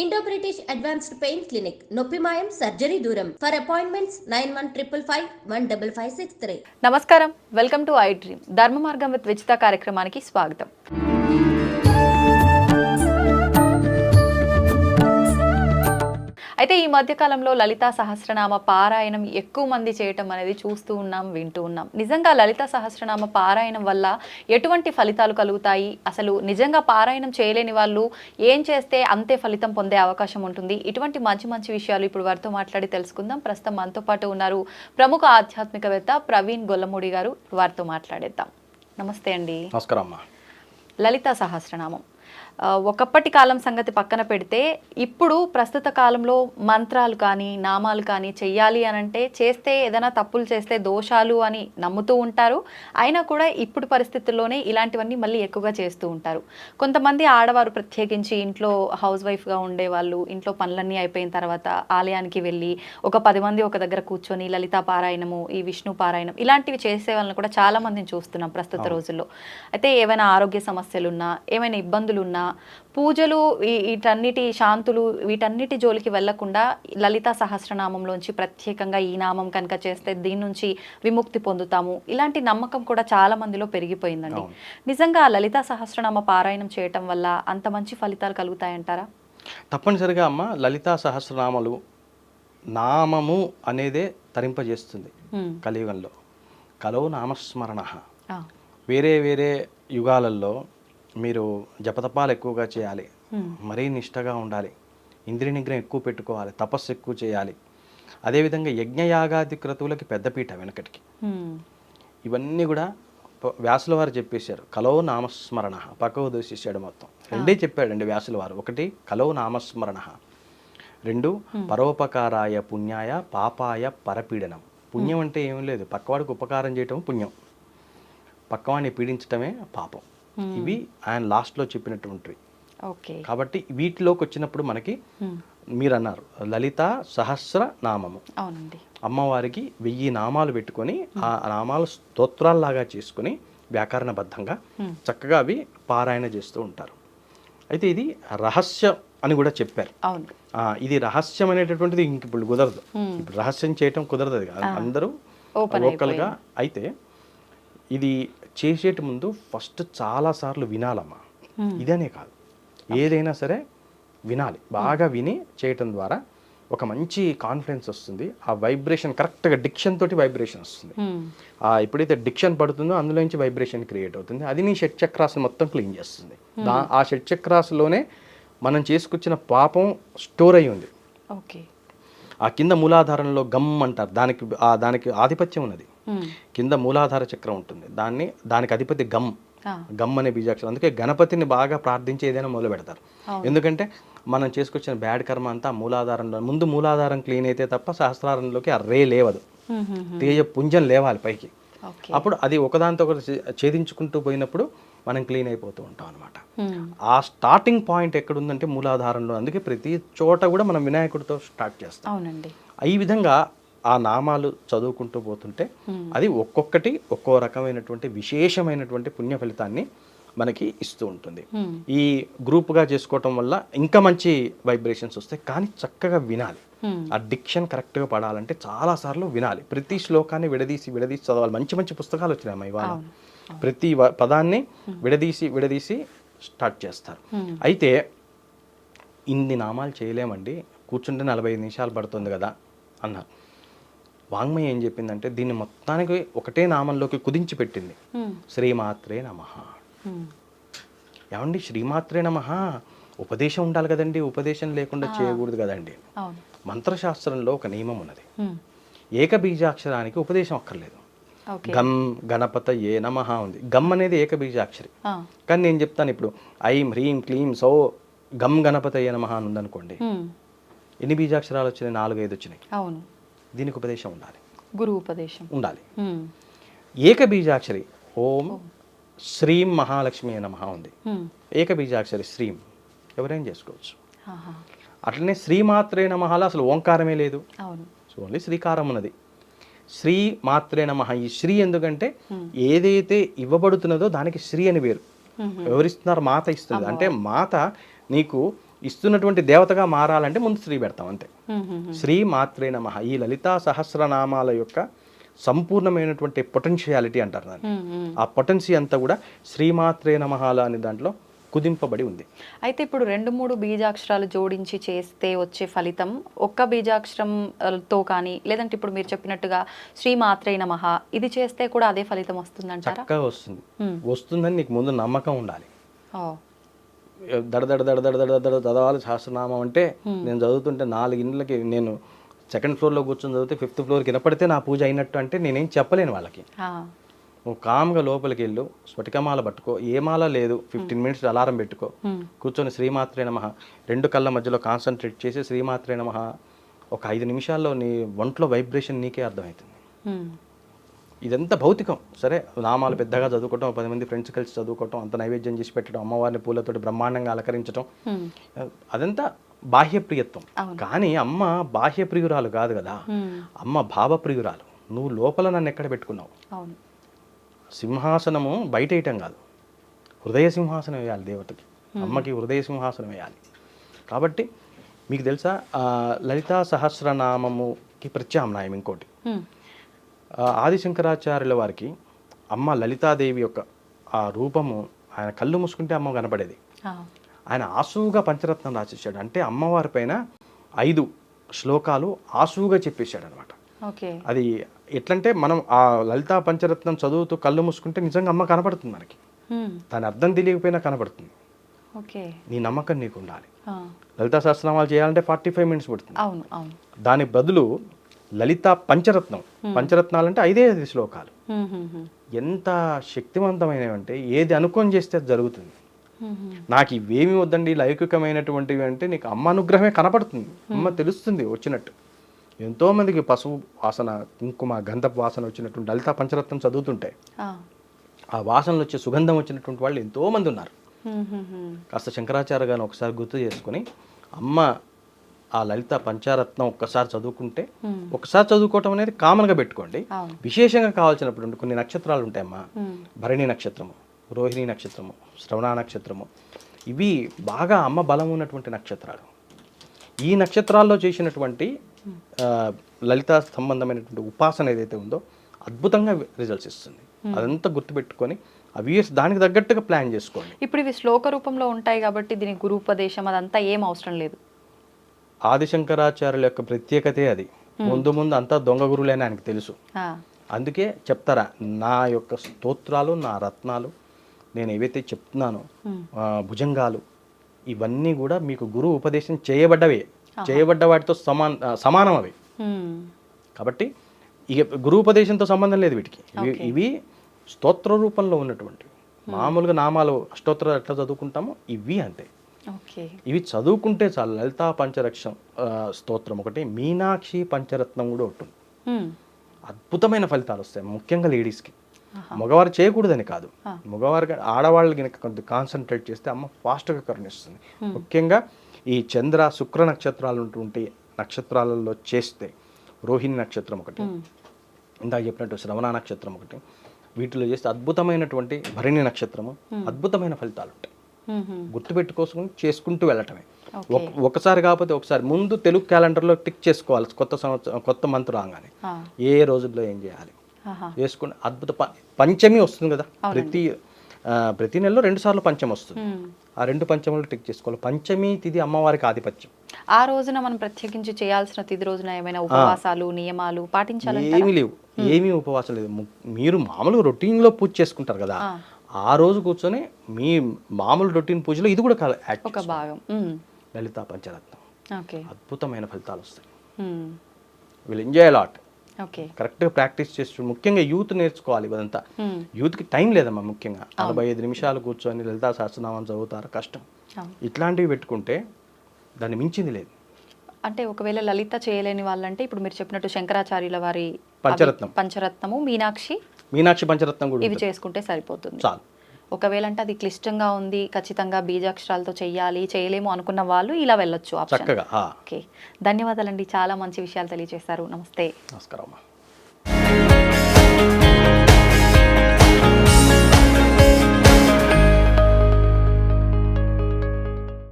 Indo British advanced pain clinic నొప్పి మాయం surgery దూరం ఫర్ అపాయింట్మెంట్స్ 9155515563. నమస్కారం, వెల్కమ్ టు ఐ డ్రీమ్. ధర్మ మార్గం విత్ విజిత కార్యక్రమానికి స్వాగతం. అయితే ఈ మధ్యకాలంలో లలితా సహస్రనామ పారాయణం ఎక్కువ మంది చేయటం అనేది చూస్తూ ఉన్నాం, వింటూ ఉన్నాం. నిజంగా లలితా సహస్రనామ పారాయణం వల్ల ఎటువంటి ఫలితాలు కలుగుతాయి, అసలు నిజంగా పారాయణం చేయలేని వాళ్ళు ఏం చేస్తే అంతే ఫలితం పొందే అవకాశం ఉంటుంది, ఇటువంటి మంచి మంచి విషయాలు ఇప్పుడు వారితో మాట్లాడి తెలుసుకుందాం. ప్రస్తుతం మనతో పాటు ఉన్నారు ప్రముఖ ఆధ్యాత్మికవేత్త ప్రవీణ్ గొల్లమూడి గారు. వారితో మాట్లాడేద్దాం. నమస్తే అండి. నమస్కారం అమ్మా. లలితా సహస్రనామం ఒకప్పటి కాలం సంగతి పక్కన పెడితే ఇప్పుడు ప్రస్తుత కాలంలో మంత్రాలు కానీ నామాలు కానీ చెయ్యాలి అని అంటే చేస్తే ఏదైనా తప్పులు చేస్తే దోషాలు అని నమ్ముతూ ఉంటారు. అయినా కూడా ఇప్పుడు పరిస్థితుల్లోనే ఇలాంటివన్నీ మళ్ళీ ఎక్కువగా చేస్తూ ఉంటారు. కొంతమంది ఆడవారు ప్రత్యేకించి ఇంట్లో హౌస్ వైఫ్గా ఉండేవాళ్ళు ఇంట్లో పనులన్నీ అయిపోయిన తర్వాత ఆలయానికి వెళ్ళి ఒక 10 మంది ఒక దగ్గర కూర్చొని లలితా పారాయణము, ఈ విష్ణు పారాయణం ఇలాంటివి చేసే వాళ్ళని కూడా చాలా మందిని చూస్తున్నాం ప్రస్తుత రోజుల్లో. అయితే ఏమైనా ఆరోగ్య సమస్యలున్నా, ఏమైనా ఇబ్బందులున్నా, పూజలు వీటన్నిటి శాంతులు వీటన్నిటి జోలికి వెళ్లకుండా లలితా సహస్రనామంలోంచి ప్రత్యేకంగా ఈ నామం కనుక చేస్తే దీని నుంచి విముక్తి పొందుతాము, ఇలాంటి నమ్మకం కూడా చాలా మందిలో పెరిగిపోయిందండి. నిజంగా లలితా సహస్రనామ పారాయణం చేయటం వల్ల అంత మంచి ఫలితాలు కలుగుతాయంటారా? తప్పనిసరిగా అమ్మ, లలితా సహస్రనామాలు నామము అనేదే తరింపజేస్తుంది కలియుగంలో. కలో నామస్మరణ. వేరే వేరే యుగాలలో మీరు జపతపాలు ఎక్కువగా చేయాలి, మరీ నిష్టగా ఉండాలి, ఇంద్రియ నిగ్రహం ఎక్కువ పెట్టుకోవాలి, తపస్సు ఎక్కువ చేయాలి. అదేవిధంగా యజ్ఞయాగాది క్రతువులకి పెద్దపీట వెనకటికి. ఇవన్నీ కూడా వ్యాసుల వారు చెప్పేశారు. కలో నామస్మరణ పక్కకు దూషిస్తాడు మొత్తం. రెండే చెప్పాడండి వ్యాసుల వారు. ఒకటి కలో నామస్మరణ, 2 పరోపకారాయ పుణ్యాయ పాపాయ పరపీడనం. పుణ్యం అంటే ఏం లేదు, పక్కవాడికి ఉపకారం చేయటం పుణ్యం, పక్కవాడిని పీడించటమే పాపం. ఇవి ఆయన లాస్ట్లో చెప్పినటువంటివి. కాబట్టి వీటిలోకి వచ్చినప్పుడు మనకి మీరు అన్నారు లలిత సహస్ర నామము, అమ్మవారికి 1000 నామాలు పెట్టుకొని ఆ నామాలు స్తోత్రాల్లాగా చేసుకుని వ్యాకరణబద్ధంగా చక్కగా అవి పారాయణ చేస్తూ ఉంటారు. అయితే ఇది రహస్యం అని కూడా చెప్పారు. ఇది రహస్యం అనేటటువంటిది ఇంక ఇప్పుడు కుదరదు. ఇప్పుడు రహస్యం చేయటం కుదరదు, అందరూ లోకల్గా. అయితే ఇది చేసేట ముందు ఫస్ట్ చాలాసార్లు వినాలమ్మా. ఇదనే కాదు, ఏదైనా సరే వినాలి. బాగా విని చేయటం ద్వారా ఒక మంచి కాన్ఫిడెన్స్ వస్తుంది. ఆ వైబ్రేషన్ కరెక్ట్గా డిక్షన్ తోటి వైబ్రేషన్ వస్తుంది. ఎప్పుడైతే డిక్షన్ పడుతుందో అందులో నుంచి వైబ్రేషన్ క్రియేట్ అవుతుంది. అది నీ షట్చక్రాస్ని మొత్తం క్లీన్ చేస్తుంది. ఆ షట్చక్రాస్లోనే మనం చేసుకొచ్చిన పాపం స్టోర్ అయి ఉంది. ఆ కింద మూలాధారంలో గమ్ అంటారు, దానికి ఆధిపత్యం ఉన్నది. కింద మూలాధార చక్రం ఉంటుంది, దానికి అధిపతి గమ్ అనే బీజాక్షరం. అందుకే గణపతిని బాగా ప్రార్థించి ఏదైనా మొదలు పెడతారు. ఎందుకంటే మనం చేసుకొచ్చిన బ్యాడ్ కర్మ అంతా మూలాధారంలో. ముందు మూలాధారం క్లీన్ అయితే తప్ప సహస్రారంలోకి ఆ రే లేవదు, తేజ పుంజం లేవాలి పైకి. అప్పుడు అది ఒకదానితో ఒకటి ఛేదించుకుంటూ పోయినప్పుడు మనం క్లీన్ అయిపోతూ ఉంటాం అనమాట. ఆ స్టార్టింగ్ పాయింట్ ఎక్కడుందంటే మూలాధారంలో. అందుకే ప్రతి చోట కూడా మనం వినాయకుడితో స్టార్ట్ చేస్తాం. ఈ విధంగా ఆ నామాలు చదువుకుంటూ పోతుంటే అది ఒక్కొక్కటి ఒక్కో రకమైనటువంటి విశేషమైనటువంటి పుణ్య ఫలితాన్ని మనకి ఇస్తూ ఉంటుంది. ఈ గ్రూప్గా చేసుకోవటం వల్ల ఇంకా మంచి వైబ్రేషన్స్ వస్తాయి. కానీ చక్కగా వినాలి. ఆ డిక్షన్ కరెక్ట్గా పడాలంటే చాలాసార్లు వినాలి. ప్రతి శ్లోకాన్ని విడదీసి చదవాలి. మంచి మంచి పుస్తకాలు వచ్చినాయి ఇవాళ. ప్రతి పదాన్ని విడదీసి స్టార్ట్ చేస్తారు. అయితే ఇన్ని నామాలు చేయలేమండి, కూర్చుంటే 45 నిమిషాలు పడుతుంది కదా అన్నారు. వాంగ్మయం ఏం చెప్పిందంటే దీన్ని మొత్తానికి ఒకటే నామంలోకి కుదించి పెట్టింది. శ్రీమాత్రే నమః. ఏమండి, శ్రీమాత్రే నమః ఉపదేశం ఉండాలి కదండి, ఉపదేశం లేకుండా చేయకూడదు కదండి. మంత్రశాస్త్రంలో ఒక నియమం ఉన్నది, ఏకబీజాక్షరానికి ఉపదేశం అక్కర్లేదు. గమ్ గణపతయే నమః ఉంది. గమ్ అనేది ఏకబీజాక్షరి. కానీ నేను చెప్తాను ఇప్పుడు ఐం హ్రీం క్లీం సో గమ్ గణపతయే నమః అని ఉందనుకోండి, ఎన్ని బీజాక్షరాలు వచ్చినాయి? 4-5 వచ్చినాయి. దీనికి ఉపదేశం ఉండాలి, గురు ఉపదేశం ఉండాలి. ఏకబీజాక్షరి ఓం శ్రీం మహాలక్ష్మి నమః ఉంది, ఏకబీజాక్షరి శ్రీం, ఎవరైనా చేసుకోవచ్చు. అట్లనే శ్రీమాత్రే నమఃలో అసలు ఓంకారమే లేదు, ఓన్లీ శ్రీకారం ఉన్నది. శ్రీ మాత్రే నమః. ఈ శ్రీ ఎందుకంటే ఏదైతే ఇవ్వబడుతున్నదో దానికి శ్రీ అని పేరు. ఎవరిస్తున్నారు? మాత ఇస్తుంది. అంటే మాత నీకు ఇస్తున్నటువంటి దేవతగా మారాలంటే ముందు శ్రీ పెడతాం అంతే. శ్రీ మాత్రే నమః ఈ లలితా సహస్రనామాల యొక్క సంపూర్ణమైనటువంటి పొటెన్షియాలిటీ అంటారు దాన్ని. ఆ పొటెన్షి అంతా కూడా శ్రీమాత్రే నమః అనే దాంట్లో కుదింపబడి ఉంది. అయితే ఇప్పుడు 2-3 బీజాక్షరాలు జోడించి చేస్తే వచ్చే ఫలితం ఒక్క బీజాక్షరంతో కానీ, లేదంటే ఇప్పుడు మీరు చెప్పినట్టుగా శ్రీమాత్రే నమః ఇది చేస్తే కూడా అదే ఫలితం వస్తుందంటారా? చక్కగా వస్తుంది. వస్తుందని నీకు ముందు నమ్మకం ఉండాలి. దడ దడ దడ దడ దడ దడ చదవాలి సహస్రనామం అంటే నేను చదువుతుంటే 4 ఇండ్లకి నేను సెకండ్ ఫ్లోర్లో కూర్చొని చదివితే 5th ఫ్లోర్కి వినపడితే నా పూజ అయినట్టు అంటే నేనేం చెప్పలేను వాళ్ళకి. నువ్వు కామ్గా లోపలికి వెళ్ళు, స్ఫటికమాల పట్టుకో, ఏ మాల లేదు, 15 మినిట్స్ అలారం పెట్టుకో, కూర్చొని శ్రీమాత్రే నమః 2 కళ్ళ మధ్యలో కాన్సన్ట్రేట్ చేసి శ్రీమాత్రే నమః ఒక 5 నిమిషాల్లో నీ ఒంట్లో వైబ్రేషన్ నీకే అర్థమవుతుంది. ఇదంతా భౌతికం. సరే నామాలు పెద్దగా చదువుకోవటం, 10 మంది ఫ్రెండ్స్ కలిసి చదువుకోవటం, అంత నైవేద్యం చేసి పెట్టడం, అమ్మవారిని పూలతోటి బ్రహ్మాండంగా అలంకరించడం, అదంతా బాహ్య ప్రియత్వం. కానీ అమ్మ బాహ్య ప్రియురాలు కాదు కదా, అమ్మ భావప్రియురాలు. నువ్వు లోపల నన్ను ఎక్కడ పెట్టుకున్నావు? సింహాసనము బయట వేయటం కాదు, హృదయ సింహాసనం వేయాలి దేవతకి. అమ్మకి హృదయ సింహాసనం వేయాలి. కాబట్టి మీకు తెలుసా లలితా సహస్రనామముకి ప్రత్యామ్నాయం ఇంకోటి. ఆదిశంకరాచార్యుల వారికి అమ్మ లలితాదేవి యొక్క ఆ రూపము, ఆయన కళ్ళు మూసుకుంటే అమ్మ కనపడేది. ఆయన ఆసువుగా పంచరత్నం రాసేసాడు. అంటే అమ్మవారి పైన 5 శ్లోకాలు ఆసువుగా చెప్పేశాడు అనమాట. అది ఎట్లంటే మనం ఆ లలితా పంచరత్నం చదువుతూ కళ్ళు మూసుకుంటే నిజంగా అమ్మ కనపడుతుంది మనకి. దాని అర్థం తెలియకపోయినా కనపడుతుంది. నీ నమ్మకం నీకు ఉండాలి. లలితా సహస్రనామాలు చేయాలంటే 45 మినిట్స్ పడుతుంది. దాని బదులు లలితా పంచరత్నం, పంచరత్నాలంటే 5 శ్లోకాలు. ఎంత శక్తివంతమైనవి అంటే ఏది అనుకొని చేస్తే అది జరుగుతుంది. నాకు ఇవేమి వద్దండి లౌకికమైనటువంటివి అంటే నీకు అమ్మ అనుగ్రహమే కనపడుతుంది. అమ్మ తెలుస్తుంది వచ్చినట్టు. ఎంతోమందికి పసుపు వాసన, కుంకుమ, గంధపు వాసన వచ్చినటువంటి లలితా పంచరత్నం చదువుతుంటే ఆ వాసనలు వచ్చే సుగంధం వచ్చినటువంటి వాళ్ళు ఎంతోమంది ఉన్నారు. కాస్త శంకరాచార్య గారిని ఒకసారి గుర్తు చేసుకుని అమ్మ ఆ లలిత పంచారత్నం ఒక్కసారి చదువుకుంటే, ఒకసారి చదువుకోవటం అనేది కామన్గా పెట్టుకోండి. విశేషంగా కావాల్సినప్పుడు కొన్ని నక్షత్రాలు ఉంటాయమ్మా, భరణి నక్షత్రము, రోహిణి నక్షత్రము, శ్రవణ నక్షత్రము, ఇవి బాగా అమ్మ బలం ఉన్నటువంటి నక్షత్రాలు. ఈ నక్షత్రాల్లో చేసినటువంటి లలిత సంబంధమైనటువంటి ఉపాసన ఏదైతే ఉందో అద్భుతంగా రిజల్ట్స్ ఇస్తుంది. అదంతా గుర్తుపెట్టుకొని అవి దానికి తగ్గట్టుగా ప్లాన్ చేసుకోండి. ఇప్పుడు ఇవి శ్లోక రూపంలో ఉంటాయి కాబట్టి దీనికి గురూపదేశం అదంతా ఏం అవసరం లేదు. ఆదిశంకరాచార్యుల యొక్క ప్రత్యేకతే అది. ముందు అంతా దొంగ గురువులేని ఆయనకు తెలుసు. అందుకే చెప్తారా, నా యొక్క స్తోత్రాలు, నా రత్నాలు, నేను ఏవైతే చెప్తున్నానో భుజంగాలు, ఇవన్నీ కూడా మీకు గురువు ఉపదేశం చేయబడ్డవే, చేయబడ్డ వాటితో సమానం అవి. కాబట్టి ఇక గురూపదేశంతో సంబంధం లేదు వీటికి. ఇవి స్తోత్ర రూపంలో ఉన్నటువంటివి. మామూలుగా నామాలు అష్టోత్తరాలు ఎట్లా చదువుకుంటామో ఇవి అంతే. ఇవి చదువుకుంటే చాలు. లలితా పంచరక్షం స్తోత్రం ఒకటి, మీనాక్షి పంచరత్నం కూడా ఉంటుంది. అద్భుతమైన ఫలితాలు వస్తాయి, ముఖ్యంగా లేడీస్కి. మగవారు చేయకూడదని కాదు, మగవారికి ఆడవాళ్ళు కనుక కొంత కాన్సన్ట్రేట్ చేస్తే అమ్మ ఫాస్ట్గా కరుణిస్తుంది. ముఖ్యంగా ఈ చంద్ర శుక్ర నక్షత్రాలు ఉన్నటువంటి నక్షత్రాలలో చేస్తే, రోహిణి నక్షత్రం ఒకటి, ఇందాక చెప్పినట్టు శ్రవణ నక్షత్రం ఒకటి, వీటిలో చేస్తే అద్భుతమైనటువంటి భరణి నక్షత్రము, అద్భుతమైన ఫలితాలు ఉంటాయి. గుర్తుపెట్టుకోసుకుని చేసుకుంటూ వెళ్ళటమే. ఒకసారి కాకపోతే ఒకసారి ముందు తెలుగు క్యాలెండర్లో టిక్ చేసుకోవాలి. కొత్త సంవత్సరం, కొత్త మంత్ రాగానే ఏ రోజుల్లో ఏం చేయాలి చేసుకుని అద్భుత పంచమి వస్తుంది కదా, ప్రతి నెలలో 2 సార్లు పంచమి వస్తుంది. ఆ 2 పంచములు టిక్ చేసుకోవాలి. పంచమి తిథి అమ్మవారికి ఆధిపత్యం. ఆ రోజున మనం ప్రత్యేకించి చేయాల్సిన తిథి రోజున ఏమైనా ఉపవాసాలు నియమాలు పాటించాలి? ఏమీ లేవు, ఏమీ ఉపవాసం లేదు. మీరు మామూలుగా రొటీన్లో పూజ చేసుకుంటారు కదా, ఆ రోజు కూర్చొని మీ మామూలు రొటీన్ పూజలో ఇది కూడా ఒక భాగం. లలితా పంచరత్నం అద్భుతమైన ఫలితాలు వస్తాయి. వీళ్ళు ఎంజాయ్ లాట్. కరెక్ట్గా ప్రాక్టీస్ చేస్తూ, ముఖ్యంగా యూత్ నేర్చుకోవాలి ఇదంతా. యూత్కి టైం లేదమ్మా. ముఖ్యంగా 45 నిమిషాలు కూర్చొని లలితా సహస్రనామం చదువుతారు, కష్టం. ఇట్లాంటివి పెట్టుకుంటే దాన్ని మించింది లేదు. అంటే ఒకవేళ లలిత చేయలేని వాళ్ళంటే ఇప్పుడు మీరు చెప్పినట్టు శంకరాచార్యుల వారి పంచరత్నము, మీనాక్షి పంచరత్నం కూడా ఇవి చేసుకుంటే సరిపోతుంది, చాలు. ఒకవేళ అంటే అది క్లిష్టంగా ఉంది, ఖచ్చితంగా బీజాక్షరాలతో చెయ్యాలి, చేయలేము అనుకున్న వాళ్ళు ఇలా వెళ్ళొచ్చు. చక్కగా. ఓకే, ధన్యవాదాలండి, చాలా మంచి విషయాలు తెలియజేశారు. నమస్తే. నమస్కారం.